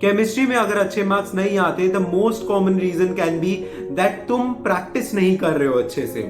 Chemistry में अगर अच्छे मार्क्स नहीं आते, the most common reason can be that तुम प्रैक्टिस नहीं कर रहे हो अच्छे से।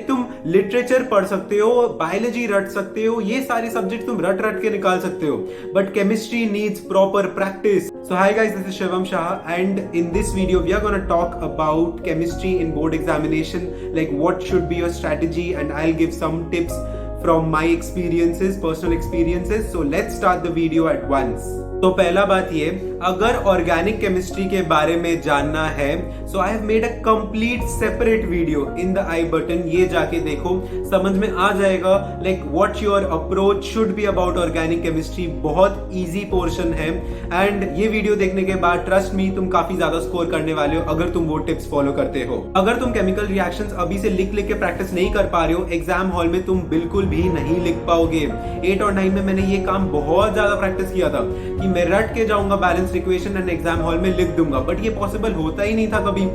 तुम लिटरेचर पढ़ सकते हो, बायोलॉजी रट सकते हो, ये सारे सब्जेक्ट तुम रट रट के निकाल सकते हो, but chemistry needs proper practice. So hi guys, this is Shivam Shah, and in this video we are going to talk about chemistry in board examination, like what should be your strategy, and I'll give some tips from my experiences, personal experiences. So let's start the video at once. तो पहला बात ये, अगर organic chemistry के बारे में जानना है, so I have made a complete separate video in the I button, ये जाके देखो, समझ में आ जाएगा like what your approach should be about organic chemistry. बहुत इजी पोर्शन है, एंड ये वीडियो देखने के बाद ट्रस्ट मी, तुम काफी ज्यादा स्कोर करने वाले हो अगर तुम वो टिप्स फॉलो करते हो। अगर तुम केमिकल रिएक्शंस अभी से लिख लिख के प्रैक्टिस नहीं कर पा रहे हो, एग्जाम हॉल में तुम बिल्कुल भी नहीं लिख पाओगे। 8 और 9 में मैंने ये काम बहुत ज्यादा प्रैक्टिस किया था कि मैं रट के जाऊंगा balanced equation and exam hall में लिख दूंगा, बट ये पॉसिबल होता ही नहीं था कभी।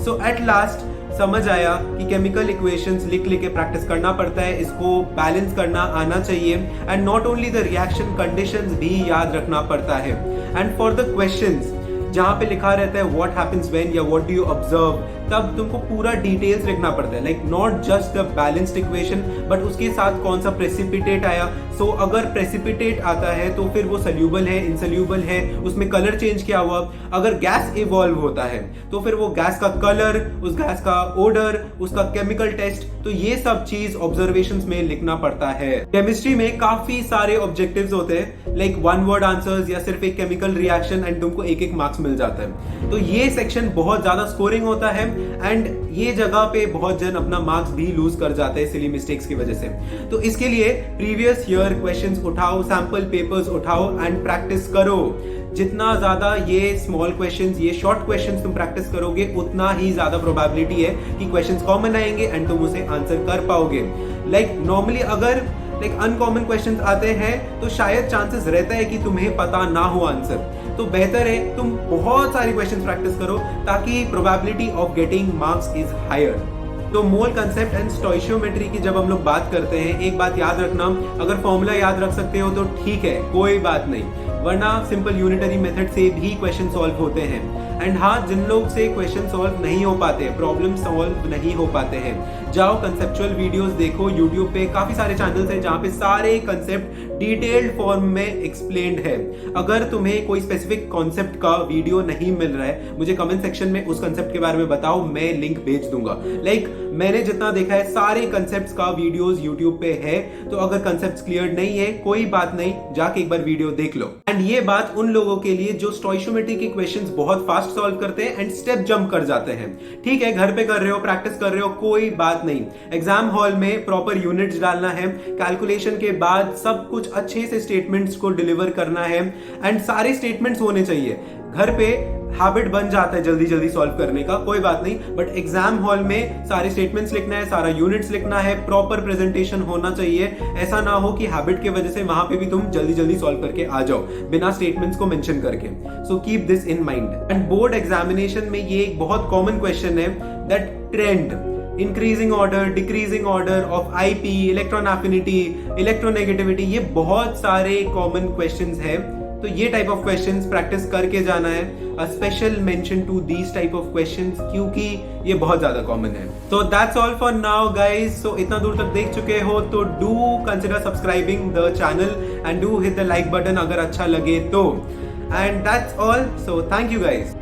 सो एट लास्ट समझ आया कि केमिकल इक्वेशंस लिख लिख के प्रैक्टिस करना पड़ता है, इसको बैलेंस करना आना चाहिए, and not only the reaction conditions भी याद रखना पड़ता है। एंड फॉर द क्वेश्चंस जहां पे लिखा रहता है व्हाट हैपेंस व्हेन या व्हाट डू यू ऑब्जर्व, तब तुमको पूरा डिटेल्स लिखना पड़ता है, like not just the balanced equation but उसके साथ कौन सा प्रेसिपिटेट आया। सो अगर प्रेसिपिटेट आता है तो फिर वो सोल्यूबल है, इनसोल्यूबल है, उसमें कलर चेंज क्या हुआ। अगर गैस इवॉल्व होता है तो फिर वो गैस का कलर, उस गैस का ओडर, उसका केमिकल टेस्ट, तो ये सब चीज ऑब्जर्वेशंस में लिखना पड़ता है। केमिस्ट्री में काफी सारे ऑब्जेक्टिव्स होते हैं, लाइक 1 वर्ड आंसर्स या सिर्फ एक केमिकल रिएक्शन, एंड तुमको एक एक मार्क्स मिल जाता है। तो ये सेक्शन बहुत ज्यादा स्कोरिंग होता है, एंड ये जगह पे बहुत जन अपना मार्क्स भी लूज कर जाते हैं सिली मिस्टेक्स की वजह से। तो इसके लिए प्रीवियस ईयर क्वेश्चंस उठाओ, सैंपल पेपर्स उठाओ एंड प्रैक्टिस करो। जितना ज्यादा ये स्मॉल क्वेश्चंस, ये शॉर्ट क्वेश्चंस तुम प्रैक्टिस करोगे, उतना ही ज्यादा प्रोबेबिलिटी है कि क्वेश्चंस कॉमन आएंगे एंड तुम उसे आंसर कर पाओगे। लाइक नॉर्मली अगर अनकॉमन क्वेश्चंस आते हैं तो शायद चांसेस रहता है कि तुम्हें पता ना हो आंसर, तो बेहतर है तुम बहुत सारी क्वेश्चंस प्रैक्टिस करो ताकि probability of getting marks is higher. तो मोल कंसेप्ट एंड स्टोइशियोमेट्री की जब हम लोग बात करते हैं, एक बात याद रखना, अगर फॉर्मूला याद रख सकते हो तो ठीक है, कोई बात नहीं, वरना सिंपल यूनिटरी मेथड से भी क्वेश्चन सॉल्व होते हैं। एंड हाँ, जिन लोग से क्वेश्चन सॉल्व नहीं हो पाते, प्रॉब्लम सॉल्व नहीं हो पाते हैं, जाओ कंसेप्चुअल वीडियोस देखो, यूट्यूब पे काफी सारे चैनल्स हैं जहां पे सारे कंसेप्ट डिटेल्ड फॉर्म में एक्सप्लेन्ड है। अगर तुम्हें कोई स्पेसिफिक कॉन्सेप्ट का वीडियो नहीं मिल रहा है, मुझे कमेंट सेक्शन में उस कंसेप्ट के बारे में बताओ, मैं लिंक भेज दूंगा। मैंने जितना देखा है सारे कंसेप्ट्स का वीडियोस यूट्यूब पे है, तो अगर कंसेप्ट्स क्लियर नहीं है कोई बात नहीं, जाके एक बार वीडियो देख लो। एंड ये बात उन लोगों के लिए जो स्टोइशियोमेट्री के क्वेश्चंस बहुत फास्ट सॉल्व करते हैं एंड स्टेप जंप कर जाते हैं। ठीक है, घर पे कर रहे हो, प्रैक्टिस कर रहे हो, कोई बात नहीं, एग्जाम हॉल में प्रॉपर यूनिट्स डालना है, कैलकुलेशन के बाद सब कुछ अच्छे से स्टेटमेंट्स को डिलीवर करना है, एंड सारे स्टेटमेंट्स होने चाहिए। घर पे हैबिट बन जाता है जल्दी जल्दी सॉल्व करने का, कोई बात नहीं, बट एग्जाम हॉल में सारे स्टेटमेंट्स लिखना है, सारा यूनिट्स लिखना है, प्रॉपर प्रेजेंटेशन होना चाहिए। ऐसा ना हो कि हैबिट की वजह से वहां पे भी तुम जल्दी जल्दी सॉल्व करके आ जाओ बिना स्टेटमेंट्स को मेंशन करके। So keep this in mind. And board examination में ये एक बहुत कॉमन क्वेश्चन है, that trend, increasing order, decreasing order of IP, electron affinity, electronegativity, ये बहुत सारे कॉमन क्वेश्चंस है। तो ये टाइप ऑफ क्वेश्चंस प्रैक्टिस करके जाना है। A special mention to these type of questions, क्योंकि ये बहुत ज्यादा कॉमन है। तो that's all for now guys. So इतना दूर तक देख चुके हो तो do consider subscribing the channel and do hit the like button अगर अच्छा लगे तो। And that's all, so thank you guys.